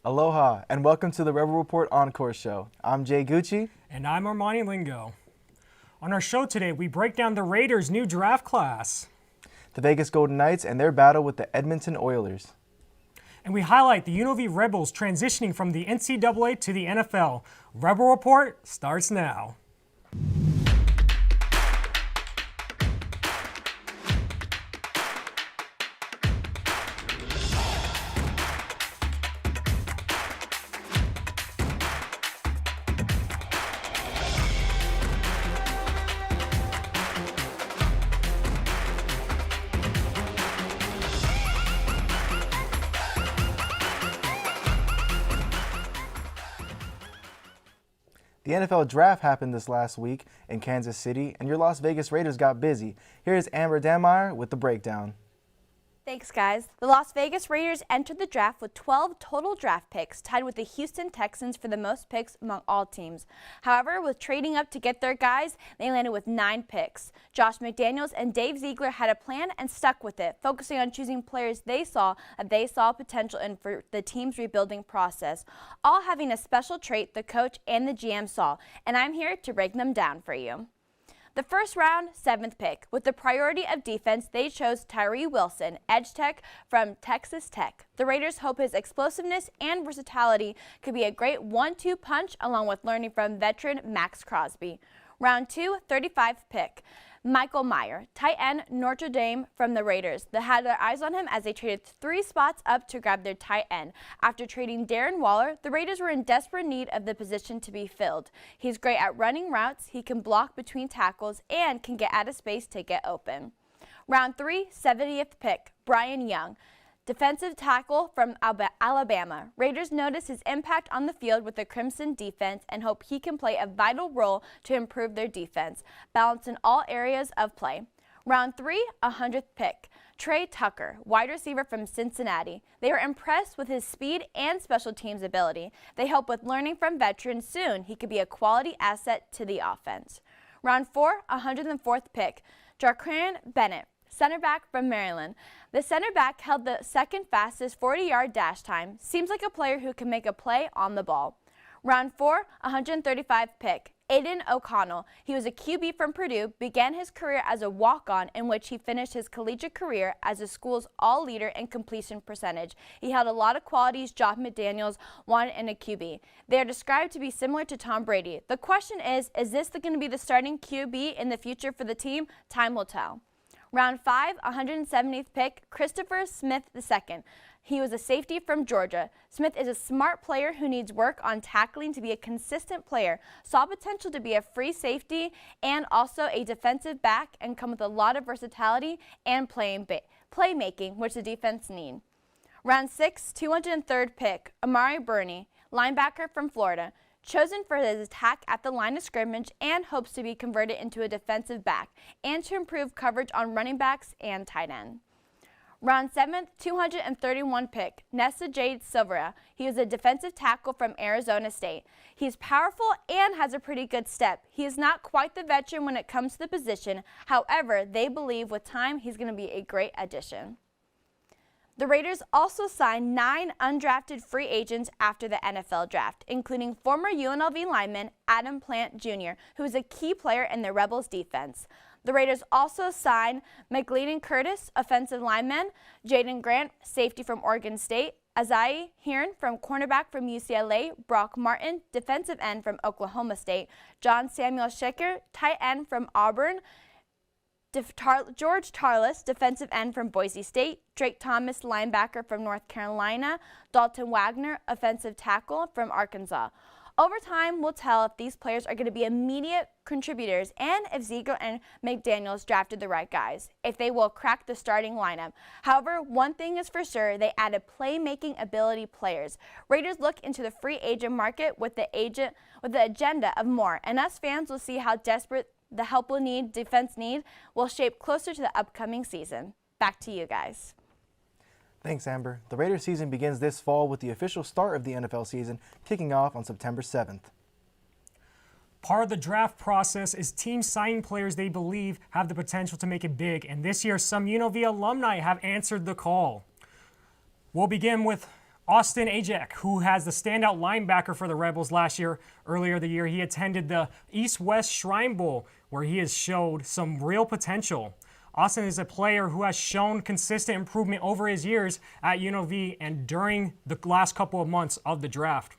Aloha, and welcome to the Rebel Report Encore show. I'm Jay Gucci. And I'm Armani Lingo. On our show today, we break down the Raiders' new draft class, The Vegas Golden Knights and their battle with the Edmonton Oilers. and we highlight the UNLV Rebels transitioning from the NCAA to the NFL. Rebel Report starts now. The NFL Draft happened this last week in Kansas City, and your Las Vegas Raiders got busy. Here's Amber Dameyer with the breakdown. Thanks, guys. The Las Vegas Raiders entered the draft with 12 total draft picks, tied with the Houston Texans for the most picks among all teams. However, with trading up to get their guys, they landed with 9 picks. Josh McDaniels and Dave Ziegler had a plan and stuck with it, focusing on choosing players they saw potential in for the team's rebuilding process, all having a special trait the coach and the GM saw, and I'm here to break them down for you. The first round, 7th pick. With the priority of defense, they chose Tyree Wilson, edge tech from Texas Tech. The Raiders hope his explosiveness and versatility could be a great 1-2 punch, along with learning from veteran Max Crosby. Round 2, 35th pick. Michael Mayer, tight end Notre Dame from the Raiders. They had their eyes on him as they traded 3 spots up to grab their tight end. After trading Darren Waller, the Raiders were in desperate need of the position to be filled. He's great at running routes, he can block between tackles, and can get out of space to get open. Round 3, 70th pick, Brian Young, defensive tackle from Alabama. Raiders notice his impact on the field with the Crimson defense and hope he can play a vital role to improve their defense, balanced in all areas of play. Round 3, 100th pick, Trey Tucker, wide receiver from Cincinnati. They were impressed with his speed and special teams ability. They hope with learning from veterans soon he could be a quality asset to the offense. Round 4, 104th pick, Jarquan Bennett, center back from Maryland. The center back held the second fastest 40-yard dash time. Seems like a player who can make a play on the ball. Round 4, 135th pick, Aiden O'Connell. He was a QB from Purdue, began his career as a walk-on in which he finished his collegiate career as the school's all-leader in completion percentage. He held a lot of qualities Josh McDaniels wanted in a QB. They are described to be similar to Tom Brady. The question is this going to be the starting QB in the future for the team? Time will tell. Round 5, 170th pick, Christopher Smith II. He was a safety from Georgia. Smith is a smart player who needs work on tackling to be a consistent player, saw potential to be a free safety and also a defensive back, and come with a lot of versatility and playmaking, which the defense need. Round 6, 203rd pick, Amari Burney, linebacker from Florida. Chosen for his attack at the line of scrimmage and hopes to be converted into a defensive back and to improve coverage on running backs and tight end. Round 7th, 231 pick, Nessa Jade Silvera. He was a defensive tackle from Arizona State. He's powerful and has a pretty good step. He is not quite the veteran when it comes to the position. However, they believe with time he's going to be a great addition. The Raiders also signed 9 undrafted free agents after the NFL draft, including former UNLV lineman Adam Plant Jr., who is a key player in the Rebels' defense. The Raiders also signed McLean Curtis, offensive lineman, Jaden Grant, safety from Oregon State, Azai Hearn from cornerback from UCLA, Brock Martin, defensive end from Oklahoma State, John Samuel Shecker, tight end from Auburn, George Tarlas, defensive end from Boise State, Drake Thomas, linebacker from North Carolina, Dalton Wagner, offensive tackle from Arkansas. Over time, we'll tell if these players are going to be immediate contributors and if Ziegler and McDaniels drafted the right guys, if they will crack the starting lineup. However, one thing is for sure, they added playmaking ability players. Raiders look into the free agent market with the agenda of more, and us fans will see how desperate the help will need, defense need, will shape closer to the upcoming season. Back to you guys. Thanks, Amber. The Raiders season begins this fall with the official start of the NFL season kicking off on September 7th. Part of the draft process is teams signing players they believe have the potential to make it big, and this year some UNLV alumni have answered the call. We'll begin with Austin Ajak, who has the standout linebacker for the Rebels earlier the year, he attended the East-West Shrine Bowl, where he has showed some real potential. Austin is a player who has shown consistent improvement over his years at UNLV and during the last couple of months of the draft.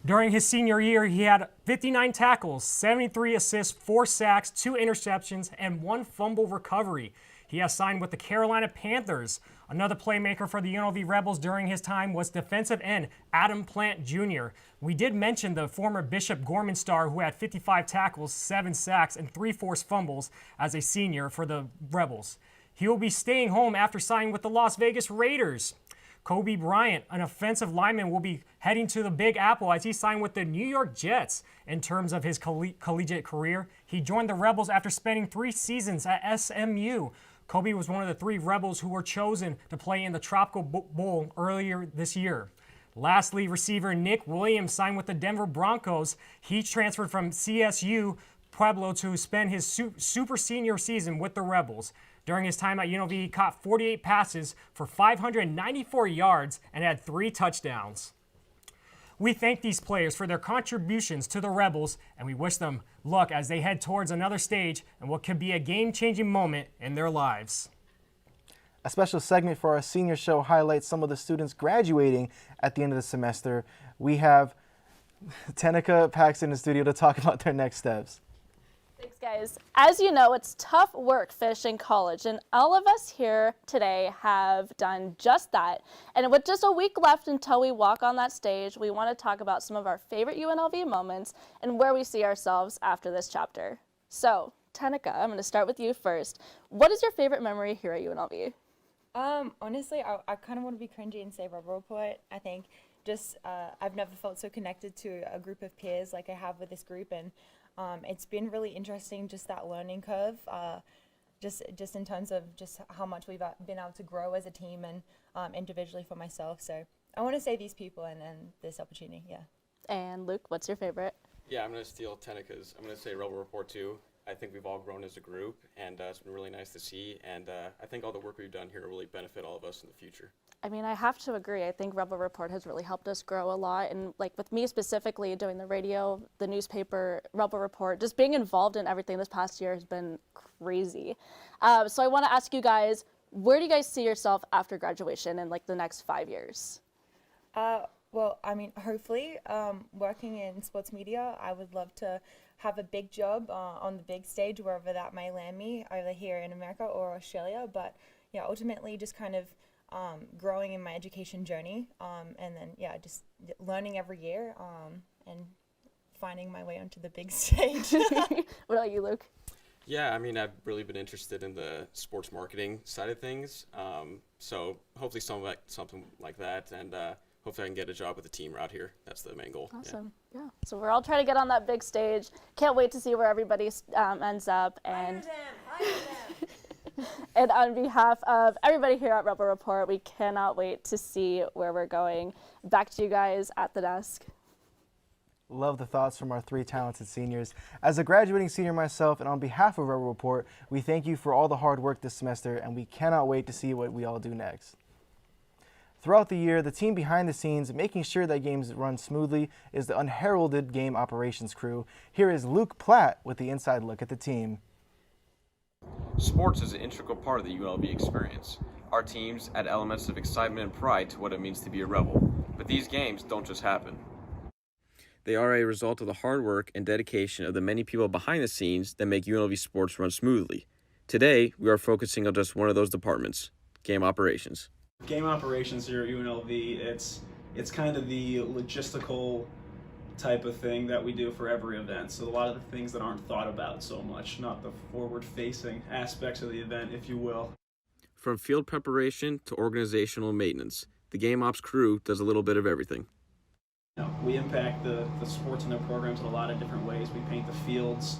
During his senior year, he had 59 tackles, 73 assists, 4 sacks, 2 interceptions, and 1 fumble recovery. He has signed with the Carolina Panthers. Another playmaker for the UNLV Rebels during his time was defensive end Adam Plant Jr. We did mention the former Bishop Gorman star who had 55 tackles, 7 sacks, and 3 forced fumbles as a senior for the Rebels. He will be staying home after signing with the Las Vegas Raiders. Kobe Bryant, an offensive lineman, will be heading to the Big Apple as he signed with the New York Jets. In terms of his collegiate career, he joined the Rebels after spending 3 seasons at SMU. Kobe was one of the 3 Rebels who were chosen to play in the Tropical Bowl earlier this year. Lastly, receiver Nick Williams signed with the Denver Broncos. He transferred from CSU Pueblo to spend his super senior season with the Rebels. During his time at UNLV, he caught 48 passes for 594 yards and had 3 touchdowns. We thank these players for their contributions to the Rebels, and we wish them luck as they head towards another stage and what could be a game-changing moment in their lives. A special segment for our senior show highlights some of the students graduating at the end of the semester. We have Tenica Paxton in the studio to talk about their next steps. Thanks, guys. As you know, it's tough work finishing college, and all of us here today have done just that. And with just a week left until we walk on that stage, we want to talk about some of our favorite UNLV moments and where we see ourselves after this chapter. So, Tenica, I'm going to start with you first. What is your favorite memory here at UNLV? Honestly, I kind of want to be cringy and say Rebel Report. I think just I've never felt so connected to a group of peers like I have with this group, and it's been really interesting, just that learning curve, just in terms of just how much we've been able to grow as a team and individually for myself. So I want to say these people and this opportunity, yeah. And Luke, what's your favorite? Yeah, I'm going to steal Tenica's. I'm going to say Rebel Report too. I think we've all grown as a group, and it's been really nice to see. And I think all the work we've done here will really benefit all of us in the future. I mean, I have to agree. I think Rebel Report has really helped us grow a lot. And like with me specifically doing the radio, the newspaper, Rebel Report, just being involved in everything this past year has been crazy. So I want to ask you guys, where do you guys see yourself after graduation in like the next 5 years? Well, I mean, hopefully working in sports media, I would love to have a big job on the big stage, wherever that may land me, either here in America or Australia. But yeah, ultimately just kind of growing in my education journey, and then yeah, just learning every year and finding my way onto the big stage. What about you, Luke? Yeah, I mean, I've really been interested in the sports marketing side of things. So hopefully something like that, and hopefully I can get a job with the team out here. That's the main goal. Awesome. Yeah. So we're all trying to get on that big stage. Can't wait to see where everybody ends up. And and on behalf of everybody here at Rebel Report, we cannot wait to see where we're going. Back to you guys at the desk. Love the thoughts from our 3 talented seniors. As a graduating senior myself and on behalf of Rebel Report, we thank you for all the hard work this semester, and we cannot wait to see what we all do next. Throughout the year, the team behind the scenes making sure that games run smoothly is the unheralded game operations crew. Here is Luke Platt with the inside look at the team. Sports is an integral part of the UNLV experience. Our teams add elements of excitement and pride to what it means to be a Rebel. But these games don't just happen. They are a result of the hard work and dedication of the many people behind the scenes that make UNLV sports run smoothly. Today, we are focusing on just one of those departments, game operations. Game operations here at UNLV, it's kind of the logistical type of thing that we do for every event. So a lot of the things that aren't thought about so much, not the forward-facing aspects of the event, if you will. From field preparation to organizational maintenance, the game ops crew does a little bit of everything. We impact the sports and their programs in a lot of different ways. We paint the fields,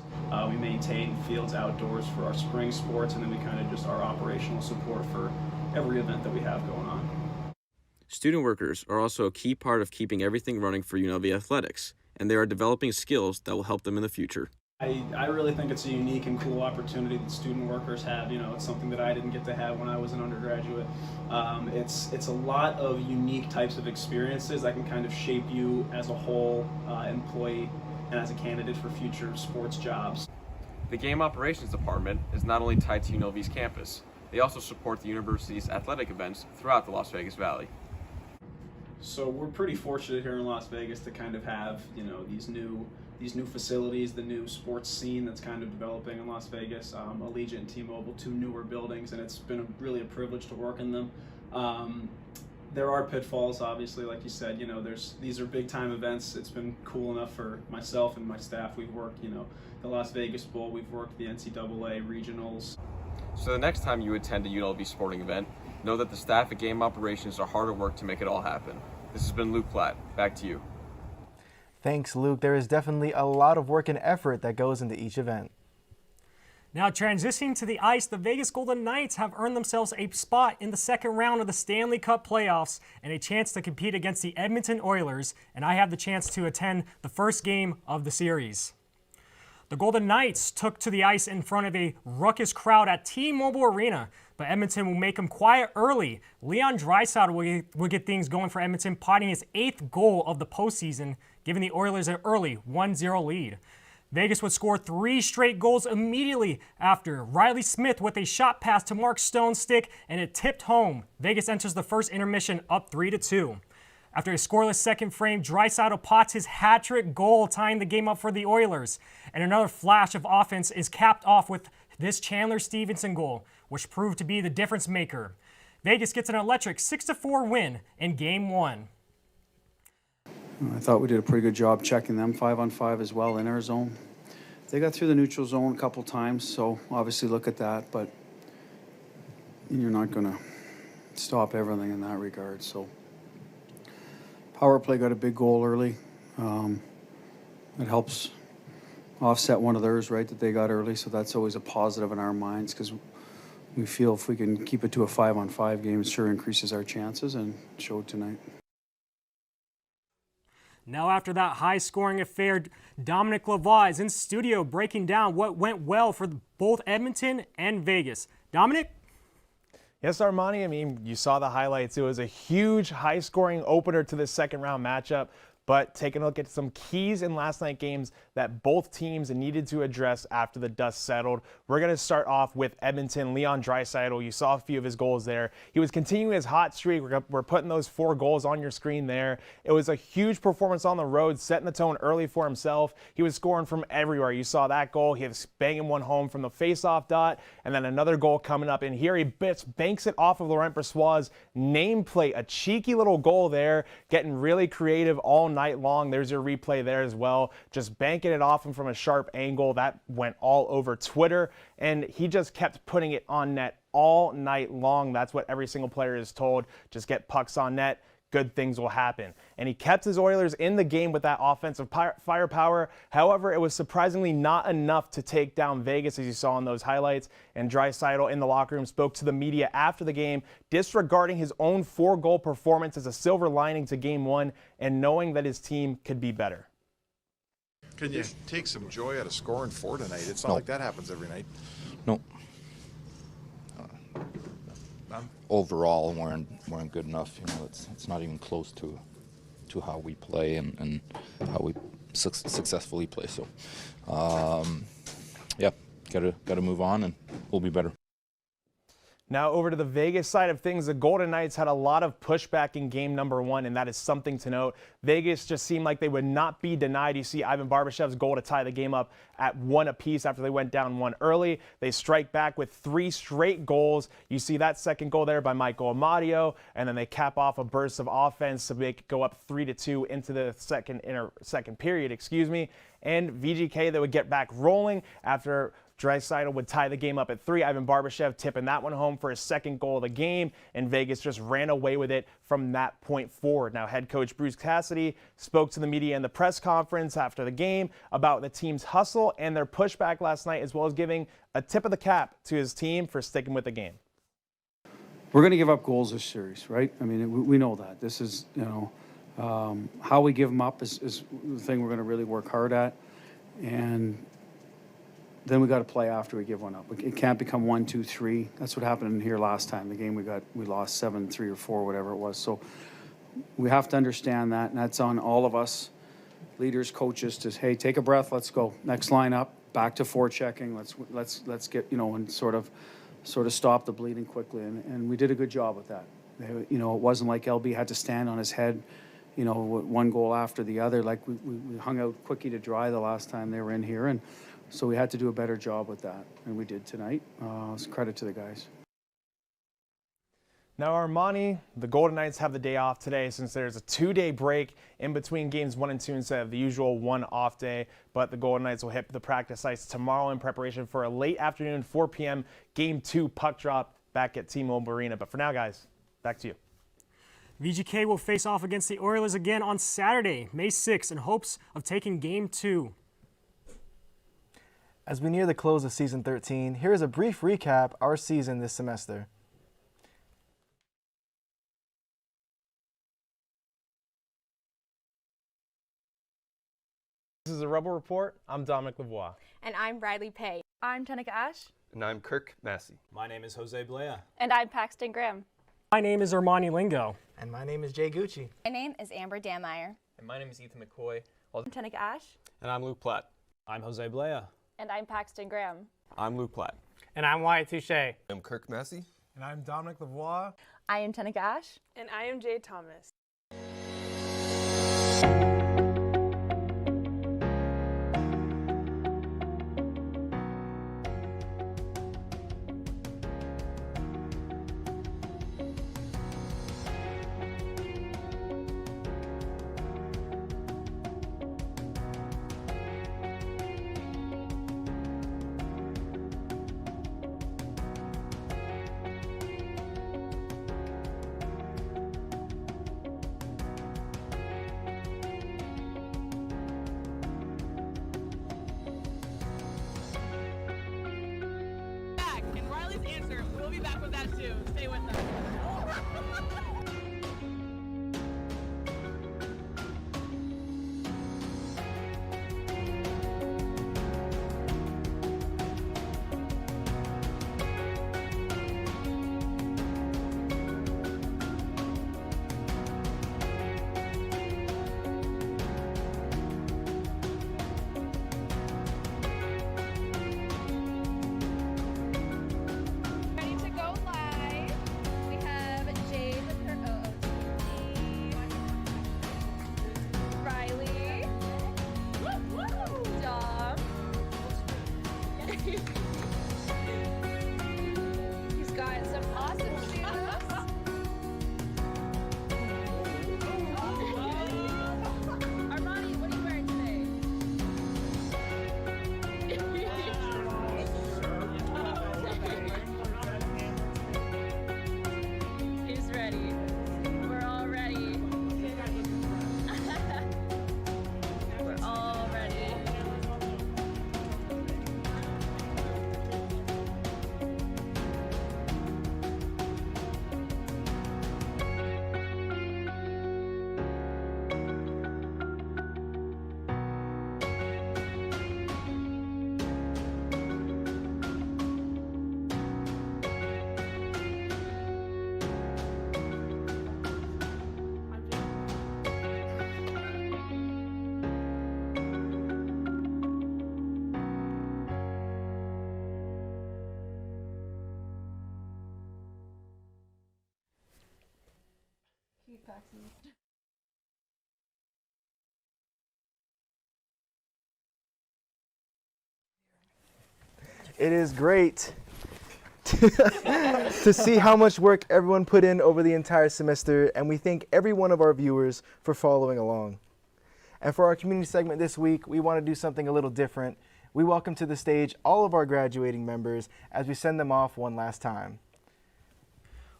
we maintain fields outdoors for our spring sports, and then we kind of just our operational support for every event that we have going on. Student workers are also a key part of keeping everything running for UNLV athletics, and they are developing skills that will help them in the future. I really think it's a unique and cool opportunity that student workers have. You know, it's something that I didn't get to have when I was an undergraduate. It's a lot of unique types of experiences that can kind of shape you as a whole employee and as a candidate for future sports jobs. The Game Operations Department is not only tied to UNLV's campus, they also support the university's athletic events throughout the Las Vegas Valley. So we're pretty fortunate here in Las Vegas to kind of have, you know, these new facilities, the new sports scene that's kind of developing in Las Vegas. Allegiant and T-Mobile, two newer buildings, and it's been really a privilege to work in them. There are pitfalls, obviously, like you said. You know, these are big time events. It's been cool enough for myself and my staff. We've worked, you know, the Las Vegas Bowl. We've worked the NCAA regionals. So the next time you attend a UNLV sporting event, know that the staff at Game Operations are hard at work to make it all happen. This has been Luke Platt. Back to you. Thanks, Luke. There is definitely a lot of work and effort that goes into each event. Now transitioning to the ice, the Vegas Golden Knights have earned themselves a spot in the second round of the Stanley Cup playoffs and a chance to compete against the Edmonton Oilers, and I have the chance to attend the first game of the series. The Golden Knights took to the ice in front of a ruckus crowd at T-Mobile Arena, but Edmonton will make them quiet early. Leon Draisaitl will get things going for Edmonton, potting his 8th goal of the postseason, giving the Oilers an early 1-0 lead. Vegas would score 3 straight goals immediately after. Riley Smith with a shot pass to Mark Stone's stick, and it tipped home. Vegas enters the first intermission up 3-2. After a scoreless second frame, Draisaitl pots his hat-trick goal, tying the game up for the Oilers. And another flash of offense is capped off with this Chandler Stevenson goal, which proved to be the difference maker. Vegas gets an electric 6-4 win in Game 1. I thought we did a pretty good job checking them 5-on-5 as well in our zone. They got through the neutral zone a couple times, so obviously look at that, but you're not going to stop everything in that regard. So power play got a big goal early. It helps offset one of theirs, right, that they got early, so that's always a positive in our minds because we feel if we can keep it to a 5-on-5 game, it sure increases our chances, and showed tonight. Now after that high-scoring affair, Dominic Lavoie is in studio breaking down what went well for both Edmonton and Vegas. Dominic? Yes, Armani, I mean, you saw the highlights. It was a huge high-scoring opener to this second-round matchup. But taking a look at some keys in last night's games that both teams needed to address after the dust settled. We're going to start off with Edmonton. Leon Draisaitl, you saw a few of his goals there. He was continuing his hot streak. We're putting those 4 goals on your screen there. It was a huge performance on the road, setting the tone early for himself. He was scoring from everywhere. You saw that goal. He was banging one home from the face-off dot, and then another goal coming up. And here he banks it off of Laurent Brossoit's nameplate. A cheeky little goal there, getting really creative all night long. There's your replay there as well. Just banking it off him from a sharp angle. That went all over Twitter, and he just kept putting it on net all night long. That's what every single player is told. Just get pucks on net. Good things will happen. And he kept his Oilers in the game with that offensive firepower. However, it was surprisingly not enough to take down Vegas, as you saw in those highlights. And Draisaitl in the locker room spoke to the media after the game, disregarding his own 4-goal performance as a silver lining to Game 1 and knowing that his team could be better. Can you take some joy out of scoring 4 tonight? It's not like that happens every night. No. Overall, weren't good enough. You know, it's not even close to how we play and how we successfully play. So, yeah, gotta move on, and we'll be better. Now over to the Vegas side of things, the Golden Knights had a lot of pushback in game number 1, and that is something to note. Vegas just seemed like they would not be denied. You see Ivan Barbashev's goal to tie the game up at 1 apiece after they went down 1 early. They strike back with 3 straight goals. You see that second goal there by Michael Amadio, and then they cap off a burst of offense to make it go up 3-2 into the second period, and VGK, they would get back rolling after Draisaitl would tie the game up at 3. Ivan Barbashev tipping that one home for his second goal of the game, and Vegas just ran away with it from that point forward. Now, head coach Bruce Cassidy spoke to the media in the press conference after the game about the team's hustle and their pushback last night, as well as giving a tip of the cap to his team for sticking with the game. We're going to give up goals this series, right? I mean, we know that. This is, how we give them up is the thing we're going to really work hard at. And then we got to play after we give one up. It can't become 1, 2, 3. That's what happened in here last time. The game we lost 7-3 or 4, whatever it was. So we have to understand that, and that's on all of us, leaders, coaches, to hey, take a breath, let's go. Next line up, back to forechecking. Let's get, and sort of stop the bleeding quickly, and we did a good job with that. It wasn't like LB had to stand on his head, one goal after the other. Like we hung out quickie to dry the last time they were in here, and so we had to do a better job with that, and we did tonight. It's credit to the guys. Now, Armani, the Golden Knights have the day off today since there's a 2-day break in between games 1 and 2 instead of the usual 1 off day. But the Golden Knights will hit the practice ice tomorrow in preparation for a late afternoon, 4 p.m. Game 2 puck drop back at T-Mobile Arena. But for now, guys, back to you. VGK will face off against the Oilers again on Saturday, May 6th, in hopes of taking Game 2. As we near the close of Season 13, here is a brief recap of our season this semester. This is a Rebel Report. I'm Dominic Lavoie. And I'm Riley Pay. I'm Tanika Ash. And I'm Kirk Massey. My name is Jose Blea. And I'm Paxton Graham. My name is Armani Lingo. And my name is Jay Gucci. My name is Amber Dameyer. And my name is Ethan McCoy. I'm Tanika Ash. And I'm Luke Platt. I'm Jose Blea. And I'm Paxton Graham. I'm Luke Platt. And I'm Wyatt Touche. I'm Kirk Massey. And I'm Dominic Lavoie. I am Tanika Ash. And I am Jay Thomas. Answer. We'll be back with that too. Stay with us. He's got some awesome shoes. Armani, what are you wearing today? He's ready. We're all ready. We're all ready. It is great to see how much work everyone put in over the entire semester, and we thank every one of our viewers for following along. And for our community segment this week, we want to do something a little different. We welcome to the stage all of our graduating members as we send them off one last time.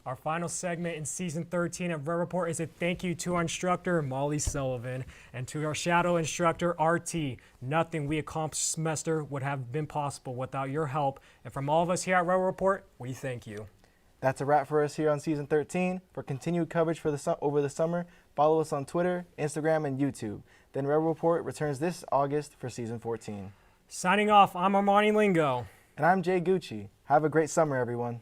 Our final segment in Season 13 of Red Report is a thank you to our instructor, Molly Sullivan, and to our shadow instructor, RT. Nothing we accomplished this semester would have been possible without your help. And from all of us here at Red Report, we thank you. That's a wrap for us here on Season 13. For continued coverage for over the summer, follow us on Twitter, Instagram, and YouTube. Then Red Report returns this August for Season 14. Signing off, I'm Armani Lingo. And I'm Jay Gucci. Have a great summer, everyone.